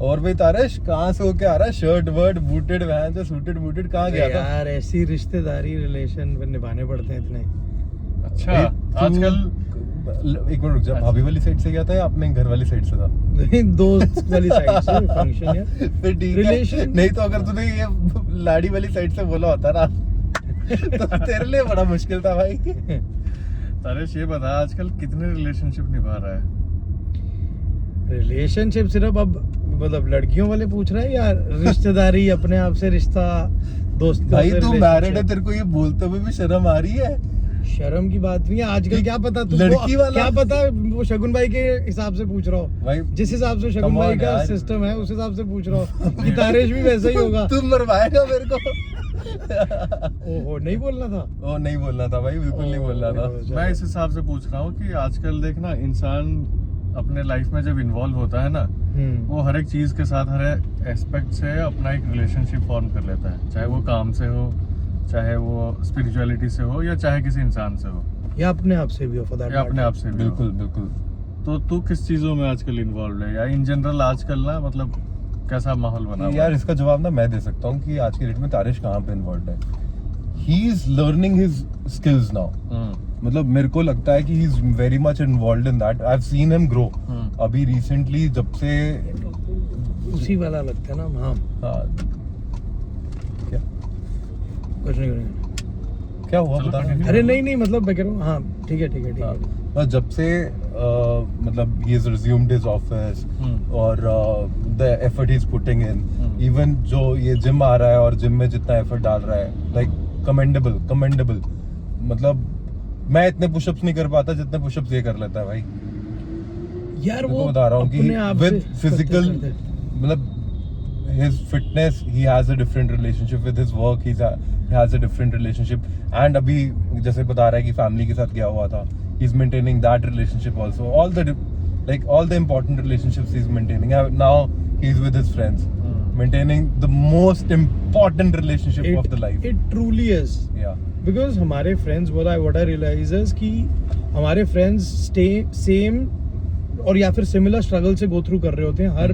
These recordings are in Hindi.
और भाई तारश कहाँ से होके आ रहा है? शर्ट वर्ट बूटेड वैन से सूटेड बूटेड कहाँ गया था यार? ऐसी रिश्तेदारी रिलेशन निभाने पड़ते हैं इतने। अच्छा भाई, तू- आजकल एक मिनट रुक जा, भाभी वाली साइड से गया था या अपने घर वाली साइड से था? दोस्त वाली साइड से फंक्शन या फिर ठीक है। रिलेशन नहीं तो अगर तूने ये लाड़ी वाली साइड से बोला होता ना तो तेरे लिए बड़ा मुश्किल था भाई। तारेश ये बता आजकल कितने रिलेशनशिप निभा रहा है? रिलेशनशिप सिर्फ अब मतलब लड़कियों वाले पूछ रहे हैं या रिश्तेदारी अपने आप से रिश्ता दोस्त भाई तू मैरिड है, तेरे को ये बोलते हुए भी शर्म आ रही है? शर्म की बात नहीं है आजकल। क्या पता तुमको, लड़की वाला क्या पता वो शगुन भाई के हिसाब से पूछ रहा हो भाई। जिस हिसाब से शगुन Come भाई on का यार। सिस्टम है उस हिसाब से पूछ रहा हो कि तारेश भी वैसा ही होगा। तू मरवाएगा मेरे को। ओहो नहीं बोलना था। ओ नहीं बोलना था भाई, बिल्कुल नहीं बोलना था। मैं इस हिसाब से पूछ रहा हूँ कि आजकल देखना इंसान अपने लाइफ में जब इन्वॉल्व होता है ना, वो हर एक चीज के साथ हर एस्पेक्ट से अपना एक रिलेशनशिप फॉर्म कर लेता है, चाहे वो काम से हो, चाहे वो स्पिरिचुअलिटी से हो, या चाहे किसी इंसान से हो, या अपने आप से भी हो for that या अपने matter। आप से भी हो। बिल्कुल बिल्कुल। तो तू किस चीजों में आजकल इन्वॉल्व है, या इन जनरल आजकल ना मतलब कैसा माहौल बना हुआ यार है? इसका जवाब ना मैं दे सकता हूँ कि आज के डेट में तारिश कहाँ पे इन्वॉल्व है। He is learning his skills now. मतलब मेरे को लगता है कि he is very much involve in that. I have seen him grow. अभी रिसेंटली जब से उसी वाला लगता है ना। हाँ क्या कुछ नहीं क्या हुआ चलो, बता continue। अरे नहीं मतलब मैं कह रहा हूँ। हाँ ठीक है ठीक है ठीक है। बस जब से मतलब he has resumed his office और the effort he's putting in, even जो ये जिम आ रहा है और जिम में जितना एफर्ट डाल रहा है, like commendable। मतलब मैं इतने पुशअप्स नहीं कर पाता जितने पुशअप्स ये कर लेता है भाई। यार मैं वो को बता रहा हूँ कि अपने आप with से physical करते- मतलब his fitness, he has a different relationship with his work, he has a different relationship, and अभी जैसे बता रहा है कि फैमिली के साथ गया हुआ था, he's maintaining that relationship also, all the important relationships he's maintaining. Now he's with his friends, maintaining the most important relationship of the life. It truly is Yeah. because हमारे friends what I realize is कि हमारे friends stay same और या फिर similar struggle से go through कर रहे होते हैं हर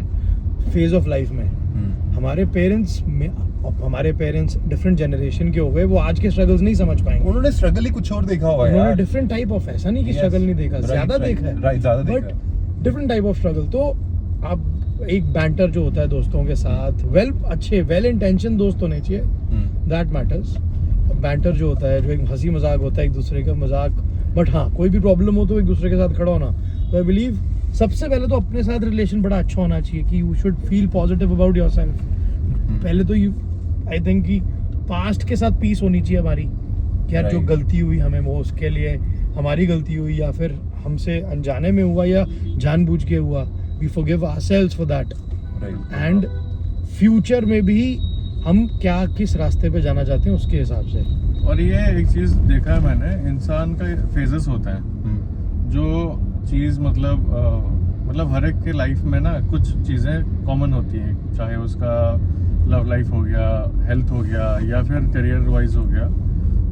phase of life में। हमारे पेरेंट्स डिफरेंट जनरेशन के हो गए, वो आज के स्ट्रगल्स नहीं समझ पाएंगे। उन्होंने स्ट्रगल ही कुछ और देखा हुआ है उन्होंने यार। डिफरेंट टाइप ऑफ, ऐसा नहीं कि Yes. स्ट्रगल नहीं देखा, Right, ज्यादा right, देखा है, right, ज्यादा देखा but different type of struggle. तो अब एक बैंटर जो होता है दोस्तों के साथ, वेल इंटेंशन दोस्त होने चाहिए, दैट मैटर्स। बैंटर जो होता है, जो एक हंसी मजाक होता है एक दूसरे का मजाक, बट हाँ कोई भी प्रॉब्लम हो तो एक दूसरे के साथ खड़ा होना। तो आई बिलीव सबसे पहले तो अपने साथ रिलेशन बड़ा अच्छा होना चाहिए कि you should feel positive about yourself. पहले तो यू आई थिंक कि पास्ट के साथ पीस होनी चाहिए हमारी, कि यार जो Right. गलती हुई हमें वो उसके लिए हमारी गलती हुई, या फिर हमसे अनजाने में हुआ या जानबूझ के हुआ, we forgive ourselves for that. Right. And future में भी हम क्या किस रास्ते पे जाना चाहते हैं उसके हिसाब से। और ये एक चीज देखा है मैंने, इंसान का फेजेस होता है, जो चीज मतलब हर एक के लाइफ में ना कुछ चीजें कॉमन होती हैं, चाहे उसका लव लाइफ हो गया, हेल्थ हो गया, या फिर करियर वाइज हो गया।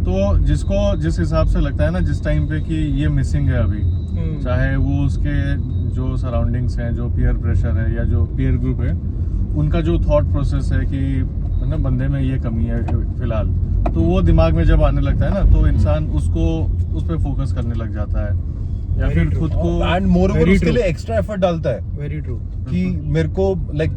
तो जिसको जिस हिसाब से लगता है ना जिस टाइम पे कि ये मिसिंग है अभी, चाहे वो उसके जो सराउंडिंग्स हैं, जो पीयर प्रेशर है, या जो पीयर ग्रुप है, उनका जो थॉट प्रोसेस है कि ना बंदे में ये कमी है फिलहाल, तो वो दिमाग में जब आने लगता है ना, तो इंसान उस पर फोकस करने लग जाता है, या Very फिर true. खुद को एंड मोर ओवर Very उसके true. लिए एक्स्ट्रा एफर्ट डालता है वेरी ट्रू। कि मेरे को like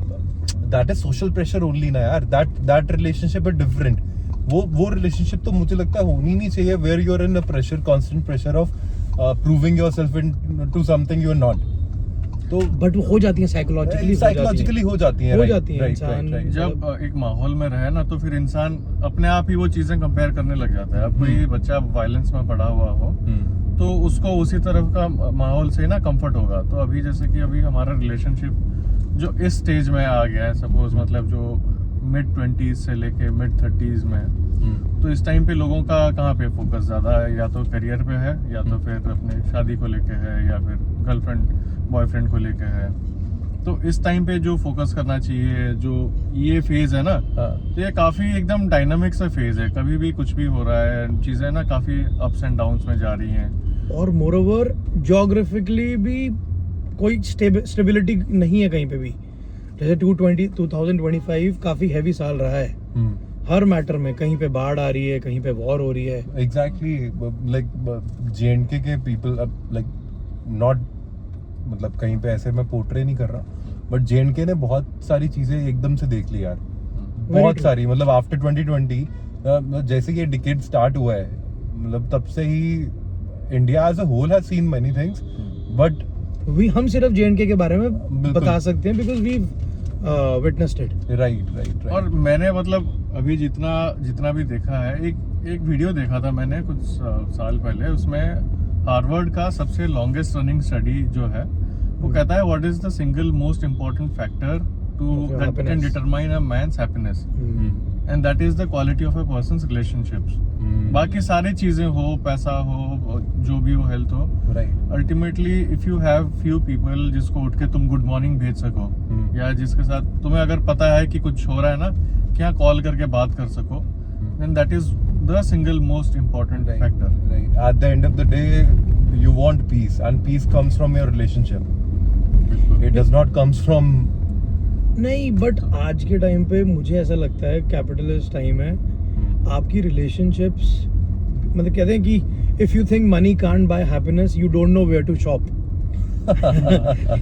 that is social pressure only ना यार, दैट रिलेशनशिप इज डिफरेंट। वो रिलेशनशिप तो मुझे लगता है होनी नहीं चाहिए where you are in a pressure, constant pressure of proving yourself into something you are not. तो बट वो हो जाती है साइकोलॉजिकली हो जाती है, हो right, जाती है right, इंसान। right, right. जब एक माहौल में रहे ना, तो फिर इंसान अपने आप ही वो चीजें कंपेयर करने लग जाता है। अब कोई बच्चा वायलेंस में पड़ा हुआ हो, तो उसको उसी तरफ का माहौल से ना कंफर्ट होगा। तो अभी जैसे कि अभी हमारा रिलेशनशिप जो इस स्टेज में आ गया है, सपोज मतलब जो मिड 20s से लेके मिड 30s में, तो इस टाइम पे लोगों का कहाँ पे फोकस ज्यादा है, या तो करियर पे है, या तो फिर अपने शादी को लेके है, या फिर गर्लफ्रेंड बॉयफ्रेंड को लेके है। तो इस टाइम पे जो फोकस करना चाहिए, जो ये फेज है ना, तो ये काफी एकदम डायनामिक सा फेज है, कभी भी कुछ भी हो रहा है, चीजें ना काफी अप्स एंड डाउन्स में जा रही हैं। और मोरओवर ज्योग्राफिकली भी कोई स्टेबिलिटी नहीं है कहीं पे भी। जैसे 2025 काफी हैवी साल रहा है हर मैटर में, कहीं पे बाढ़ आ रही है, कहीं पे वॉर हो रही है। एग्जैक्टली, लाइक J&K के पीपल अब लाइक नॉट, मतलब कहीं पे ऐसे मैं पोर्ट्रे नहीं कर रहा, बट J&K ने बहुत सारी चीजें एकदम से देख ली यार, बहुत true. सारी, मतलब आफ्टर 2020 जैसे कि ये डिकेड स्टार्ट हुआ है, मतलब तब से ही India as a whole has seen many things, but हम सिर्फ J&K के बारे में बिल्कुल। बता सकते हैं because we witnessed it. Right और मैंने मतलब अभी जितना भी देखा है, एक वीडियो देखा था मैंने कुछ साल पहले, उसमें हार्वर्ड का सबसे लॉन्गेस्ट रनिंग स्टडी जो है वो कहता है what is the single most important factor to Of your that can happiness. Determine a man's happiness, and that is the quality of a person's relationships. बाकी सारी चीजें हो, पैसा हो, जो भी हो, हेल्थ हो, right ultimately if you have few people जिसको उठ के तुम गुड मॉर्निंग भेज सको, या जिसके साथ तुम्हें अगर पता है कि कुछ हो रहा है ना, क्या कॉल करके बात कर सको, then that is the single most important factor. Right. At the end of the day, you want peace, and peace comes from your relationship. बिल्कुल। It does not comes from. नहीं, बट आज के टाइम पे मुझे ऐसा लगता है कैपिटलिस्ट टाइम है, आपकी रिलेशनशिप्स, मतलब कहते हैं कि if you think money can't buy happiness you don't know where to shop.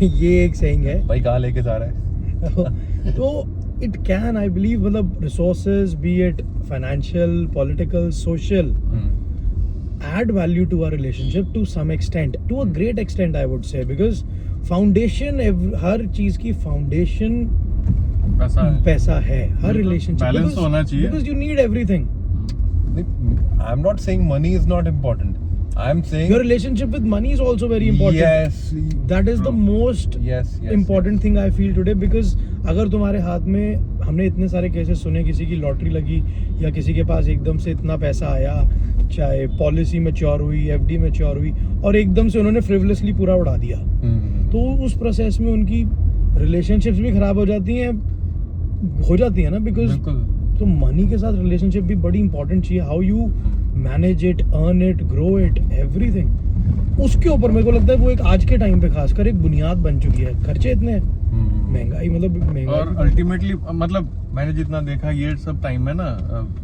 ये एक सेइंग है। भाई कहाँ लेके जा रहा है? तो इट कैन, आई बिलीव, मतलब resources B it financial, political, social, add value to our relationship to some extent, to a great extent I would say, because foundation, हर चीज की foundation पैसा है हर relationship, बैलेंस होना चाहिए, because you need everything. I'm not saying money is not important. I'm saying Your relationship with money is also very important. Yes. That is the most Yes. important thing I feel today, because अगर तुम्हारे हाथ में, हमने इतने सारे केसेस सुने, किसी की लॉटरी लगी या किसी के पास एकदम से इतना पैसा आया, चाहे पॉलिसी मैच्योर हुई, एफडी मैच्योर हुई, और एकदम से उन्होंने फ्रिवलेसली पूरा उड़ा दिया, तो उस प्रोसेस में उनकी रिलेशनशिप्स भी खराब हो जाती हैं ना, बिकॉज तो मनी के साथ रिलेशनशिप भी बड़ी इंपॉर्टेंट चाहिए। How you manage it, earn it, grow it, everything, उसके ऊपर मेरे को लगता है वो एक आज के टाइम पे खासकर एक बुनियाद बन चुकी है। खर्चे इतने हैं, महंगाई, मतलब महंगाई, और अल्टीमेटली मतलब मैंने जितना देखा ये सब टाइम में ना,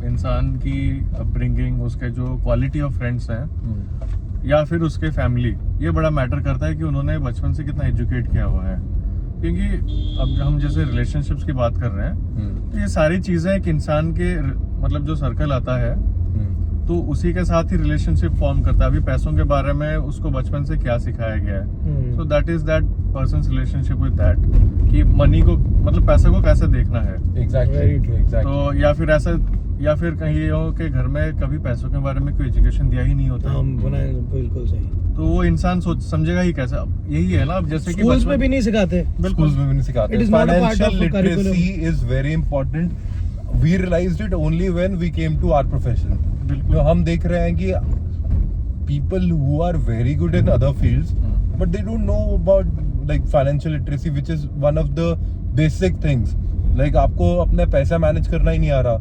इंसान की अपब्रिंगिंग, उसके जो क्वालिटी ऑफ फ्रेंड्स हैं, या फिर उसके फैमिली, ये बड़ा मैटर करता है कि उन्होंने बचपन से कितना एजुकेट किया हुआ है। क्योंकि अब हम जैसे रिलेशनशिप्स की बात कर रहे हैं, तो ये सारी चीजें एक इंसान के मतलब जो सर्कल आता है, तो उसी के साथ ही रिलेशनशिप फॉर्म करता है। अभी पैसों के बारे में उसको बचपन से क्या सिखाया गया है, so that is that persons relationship with that, कि मनी को, मतलब पैसे को कैसे देखना है। Exactly. तो या फिर ऐसा, या फिर कहीं हो के घर में कभी पैसों के बारे में कोई एजुकेशन दिया ही नहीं होता, बिल्कुल सही, तो वो इंसान सोच समझेगा ही कैसा। यही है ना, अब जैसे कि स्कूल्स में भी नहीं सिखाते, बिल्कुल में भी नहीं सिखाते। It is not a part of Financial the curriculum. literacy is very important. We realized it only when we came to our profession. बिल्कुल। तो हम देख रहे हैं कि people who are very good in other fields, but they don't know about like financial literacy, which is one of the basic things. Like आपको अपना पैसा मैनेज करना ही नहीं आ रहा,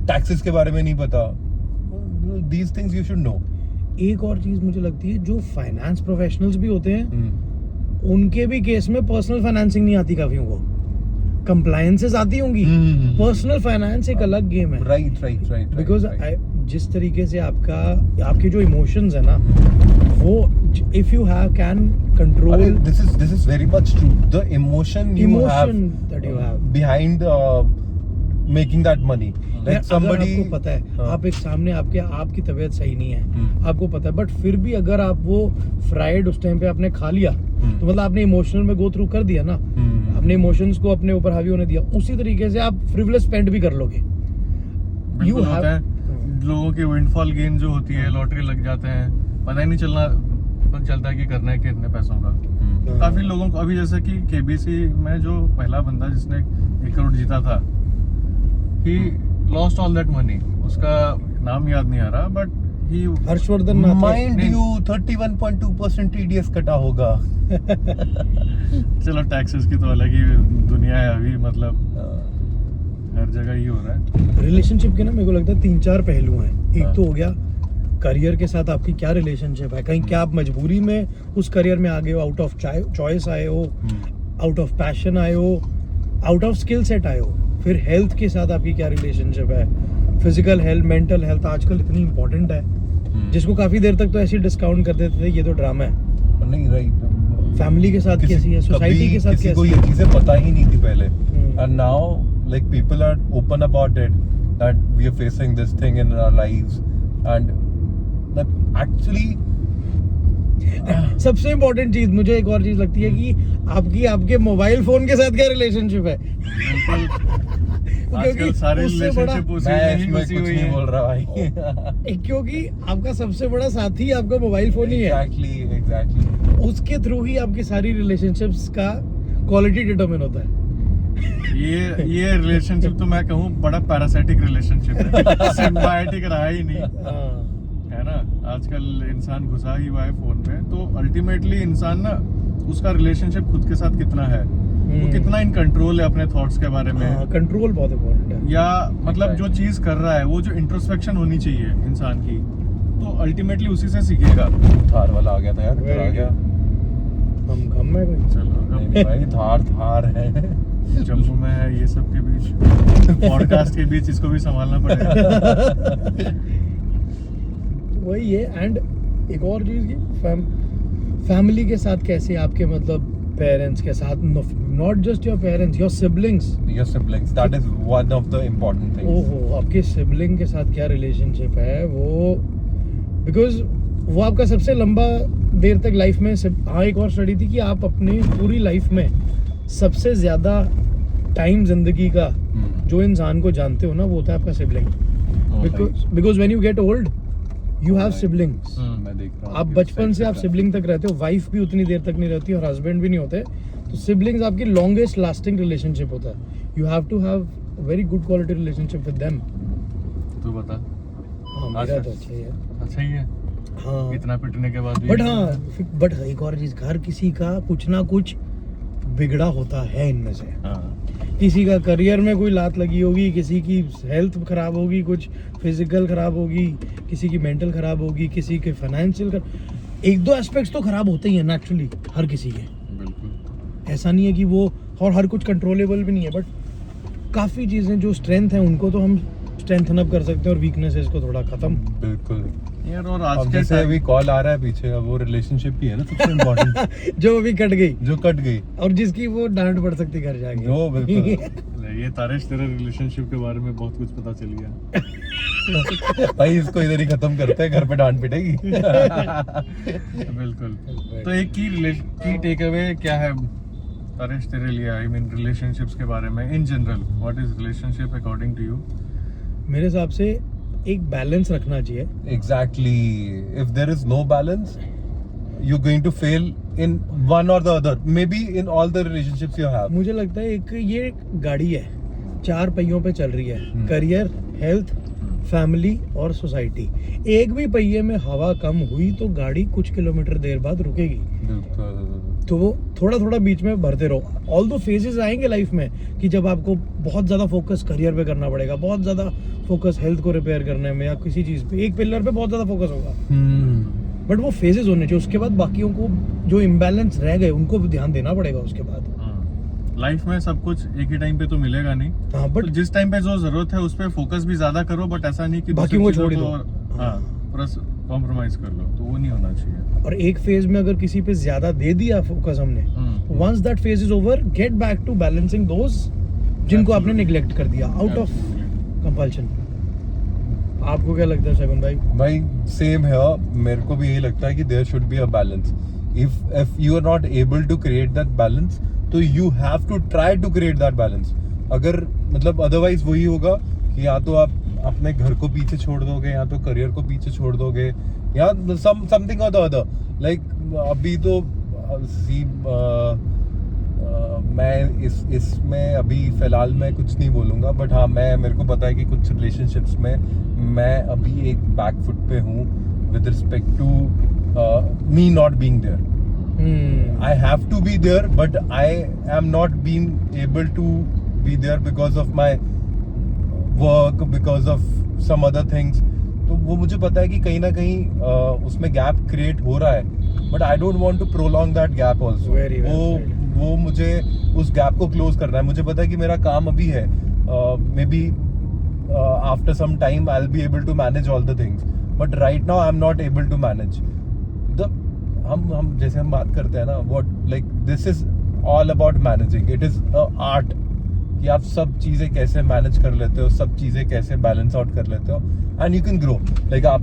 टैक्सेस के बारे में नहीं पता, these things you should know. एक और चीज मुझे लगती है, जो फाइनेंस प्रोफेशनल्स भी होते हैं, उनके भी केस में पर्सनल फाइनेंसिंग नहीं आती काफियों को, कंप्लायंसेस आती होंगी, पर्सनल फाइनेंस एक अलग गेम है। राइट बिकॉज जिस तरीके से आपके जो इमोशंस है ना, वो if you have can control, this is very much true. The emotion that you have behind making that money. Like somebody, आपको पता है, आप एक सामने आपकी तबीयत सही नहीं है, आपको पता है, बट फिर भी अगर आप वो फ्राइड उस टाइम पे आपने खा लिया, तो मतलब आपने इमोशनल में गो थ्रू कर दिया ना, अपने इमोशंस को अपने ऊपर हावी होने दिया, उसी तरीके से आप फ्रिवलेस स्पेंड भी कर लोगे। बिल्कुल होता है। लोगों की विंडफॉल गेन जो होती है, लॉटरी लग जाते हैं, पता ही नहीं चलता कि करना है कितने पैसों का। काफी लोगों को, अभी जैसे कि केबीसी में जो पहला बंदा जिसने 1 करोड़ जीता था, he lost all that money, उसका नाम याद नहीं आ रहा, but he Harshvardhan, mind you 31.2% TDS कटा होगा। चलो टैक्सेस की तो अलग ही दुनिया है अभी, मतलब हर जगह ही हो रहा है। रिलेशनशिप के ना मेरे को लगता है 3-4 पहलू हैं। एक तो हो गया करियर के साथ आपकी क्या रिलेशनशिप है, कहीं क्या आप मजबूरी में उस करियर में आ गए हो, आउट ऑफ चॉइस आए हो, आउट ऑफ पैशन आए हो, आउट ऑफ स्किल सेट आए हो, फिर हेल्थ के साथ आपकी क्या रिलेशनशिप है, फिजिकल हेल्थ, मेंटल हेल्थ आजकल इतनी इंपॉर्टेंट है, जिसको काफी देर तक तो ऐसे डिस्काउंट कर देते थे, ये तो ड्रामा है। नहीं राइट, फैमिली के साथ कैसी है, सोसाइटी के साथ किसी को कैसी ये है। चीजें पता ही नहीं थी पहले, and now like people are open about it that we are facing this thing in our lives, and that actually सबसे इम्पोर्टेंट चीज मुझे एक और चीज लगती है कि आपके मोबाइल फोन के साथ क्या रिलेशनशिप है। बिल्कुल, आजकल सारे उससे बड़ा- रिलेशनशिप उसी मैं में ही इसमें घुसी कुछ हुई नहीं है। बोल रहा भाई। क्योंकि आपका सबसे बड़ा साथी आपका मोबाइल फोन ही है, एग्जैक्टली उसके थ्रू ही आपकी सारी रिलेशनशिप्स का क्वालिटी डिटरमिन होता है। ये रिलेशनशिप तो मैं कहूँ बड़ा पैरासाइटिक रिलेशनशिप है, सिम्बायोटिक रहा ही नहीं है ना। आजकल इंसान घुसा ही हुआ है फोन पे, तो अल्टीमेटली इंसान ना उसका रिलेशनशिप खुद के साथ कितना है, वो कितना इन कंट्रोल है अपने थॉट्स के बारे में, कंट्रोल बहुत इम्पोर्टेंट है। या मतलब जो चीज कर रहा है वो जो इंट्रोस्पेक्शन होनी चाहिए इंसान की, तो अल्टीमेटली उसी से सीखेगा। थार वाला आ गया था यार, इधर आ गया। हम गम में कोई चलो नहीं नहीं भाई, थार है। जम्मू में है, ये सब के बीच पॉडकास्ट के बीच इसको भी संभालना पड़ेगा। वही है। एंड एक और चीज की फैमिली के साथ कैसे आपके मतलब पेरेंट्स के साथ, not just your parents, your siblings. Your siblings, that is one of the important things. ओहो, आपके सिबलिंग के साथ क्या रिलेशनशिप है वो, बिकॉज वो आपका सबसे लंबा देर तक लाइफ में हाँ, एक और स्टडी थी कि आप अपनी पूरी लाइफ में सबसे ज्यादा टाइम जिंदगी का जो इंसान को जानते हो ना, वो होता है आपका sibling. Because when you get old you have siblings. मैं देख रहा हूँ आप कि बचपन उस से side आप से सिबलिंग तक रहते हो, वाइफ भी उतनी देर तक नहीं रहती और हस्बैंड भी नहीं होते, तो सिबलिंग्स आपकी लॉन्गेस्ट लास्टिंग रिलेशनशिप होता है। You have to have very good quality relationship with them. तू बता। हाँ, मेरा तो अच्छा ही है। अच्छा ही है, हाँ, इतना पिटने के बाद भी। बट एक और चीज, हर किसी का कुछ ना कुछ बिगड़ा होता है इनमें से। हाँ, किसी का करियर में कोई लात लगी होगी, किसी की हेल्थ खराब होगी, कुछ फिजिकल खराब होगी, किसी की मेंटल खराब होगी, किसी के फाइनेंशियल एक दो एस्पेक्ट्स तो खराब होते ही है नेचुरली हर किसी के। बिल्कुल। ऐसा नहीं है कि वो, और हर कुछ कंट्रोलेबल भी नहीं है, बट काफ़ी चीज़ें जो स्ट्रेंथ है उनको तो हम स्ट्रेंथन अप कर सकते हैं और वीकनेसेस को थोड़ा खत्म। बिल्कुल। यार और अब आज के जैसे अभी कॉल आ रहा है पीछे, अब वो रिलेशनशिप ही है ना सबसे इम्पोर्टेंट, जो अभी कट गई जो कट गई, और जिसकी वो डांट पड़ सकती घर जाके। जो बिल्कुल। ये तारेश तेरे रिलेशनशिप के बारे में बहुत कुछ पता चल गया। भाई इसको इधर ही खत्म करते हैं, घर पे डांट पिटेगी। बिल्कुल। तो एक की टेक अवे क्या है तारेश तेरे लिए, आई मीन रिलेशनशिप्स के बारे में in general, what is relationship according to you? मेरे हिसाब से एक बैलेंस रखना चाहिए। Exactly. If there is no balance, you're going to fail in one or the other. Maybe in all the relationships you have. मुझे लगता है एक ये गाड़ी है, 4 पहियों पे चल रही है, करियर, हेल्थ, फैमिली और सोसाइटी। एक भी पहिए में हवा कम हुई तो गाड़ी कुछ किलोमीटर देर बाद रुकेगी। बिल्कुल। तो वो थोड़ा थोड़ा बीच में भरते रहो। ऑल दो फेजेस आएंगे लाइफ में कि जब आपको बहुत ज़्यादा फोकस करियर पे करना पड़ेगा, बहुत ज़्यादा फोकस हेल्थ को रिपेयर करने में या किसी चीज़ पे, एक पिलर पे बहुत ज़्यादा फोकस होगा, बट वो फेजेस होने चाहिए। उसके बाद बाकियों को जो इम्बैलेंस रह गए उनको भी ध्यान देना पड़ेगा उसके बाद। लाइफ में सब कुछ एक ही टाइम पे तो मिलेगा नहीं, हाँ, बट बट जिस टाइम पे जो जरूरत है उस पे फोकस भी ज्यादा करो, बट ऐसा नहीं कि बाकियों दूसरी को छोड़ चीजों ही को हाँ पूरा कॉम्प्रोमाइज कर लो, तो वो नहीं होना चाहिए। और एक फेज में अगर किसी पे ज्यादा दे दिया फोकस हमने, once that phase is over, get back to balancing those जिनको आपने निगलेक्ट कर दिया आउट ऑफ कंपल्शन। आपको क्या लगता है शगुन भाई? भाई सेम है, मेरे को भी यही लगता है कि there should be a balance. If you are not able to create that balance, तो you have to try to create that balance. अगर मतलब अदरवाइज वही होगा कि या तो आप अपने घर को पीछे छोड़ दोगे, या तो करियर को पीछे छोड़ दोगे, या समथिंग और द अदर। लाइक अभी तो मैं इसमें अभी फिलहाल मैं कुछ नहीं बोलूँगा, बट हाँ मेरे को पता है कि कुछ रिलेशनशिप्स में मैं अभी एक बैक फुट पे हूँ with respect to me not being there. I have to be there, but I am not being able to be there because of my work, because of some other things. तो वो मुझे पता है कि कहीं ना कहीं उसमें गैप क्रिएट हो रहा है, but I don't want to prolong that gap also. Very well वो said. वो मुझे उस गैप को क्लोज करना है. मुझे पता है कि मेरा काम अभी है, maybe after some time I will be able to manage all the things, but right now I am not able to manage the हम जैसे हम बात करते हैं ना, what like this is all about managing. It is a art कि आप सब चीज़ें कैसे मैनेज कर लेते हो, सब चीज़ें कैसे बैलेंस आउट कर लेते हो, and you can grow. Like आप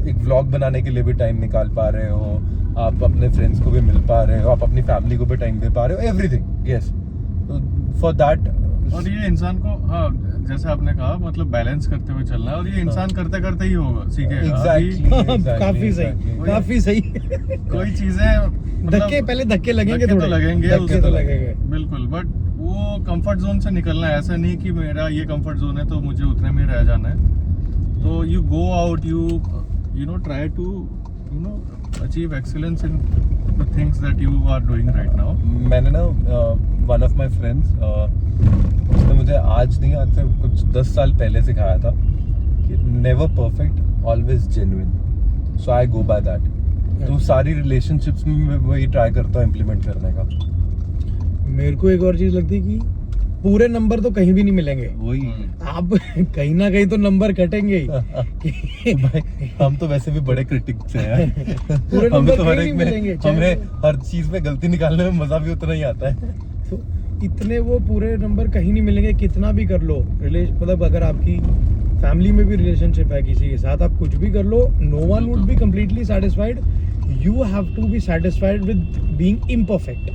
एक व्लॉग बनाने के लिए भी टाइम निकाल पा रहे हो, आप अपने फ्रेंड्स को भी मिल पा रहे हो, आप अपनी फैमिली को भी टाइम दे पा रहे हो, एवरीथिंग. Yes, for that. और ये इंसान को, हाँ जैसे आपने कहा, मतलब बैलेंस करते हुए चलना है, और ये इंसान करते करते ही होगा, सीखेगा. काफी सही, काफी सही. कोई चीजें धक्के, पहले धक्के लगेंगे, थोड़े लगेंगे, धक्के तो लगेंगे बिल्कुल. बट वो कंफर्ट जोन से निकलना है. ऐसा नहीं कि मेरा ये कंफर्ट जोन है तो मुझे उतने में रह जाना है. तो you go out, you know try to achieve excellence in the things that you are doing right now. मैंने ना वन ऑफ माय फ्रेंड्स, उसने मुझे आज नहीं, आज से कुछ 10 साल पहले सिखाया था कि never perfect, always genuine. So I go by that. तो सारी रिलेशनशिप्स में मैं वही ट्राई करता हूँ इम्प्लीमेंट करने का. मेरे को एक और चीज लगती है कि पूरे नंबर तो कहीं भी नहीं मिलेंगे. वही आप कहीं ना कहीं तो नंबर कटेंगे ही. भाई, हम तो वैसे भी बड़े क्रिटिक्स हैं. पूरे हमें नंबर तो कहीं नहीं मिलेंगे. हमें हर चीज में गलती निकालने में मजा भी उतना ही आता है. तो इतने वो पूरे नंबर कहीं नहीं मिलेंगे, कितना भी कर लो. मतलब अगर आपकी फैमिली में भी रिलेशनशिप है किसी के साथ, आप कुछ भी कर लो, no one would be completely satisfied. You have to be satisfied with being imperfect.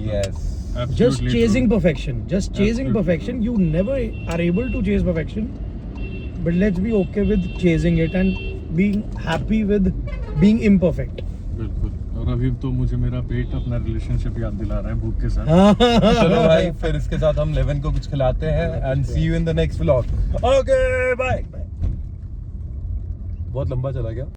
Yes. Just chasing perfection, just chasing perfection. You never are able to chase perfection, but let's be okay with chasing it and being happy with being imperfect. बिल्कुल. और अभी तो मुझे मेरा पेट अपना रिलेशनशिप याद दिला रहा है भूख के साथ. चलो भाई, फिर इसके साथ हम 11 को कुछ खिलाते हैं, and see you in the next vlog. Okay bye. बहुत लंबा चला गया.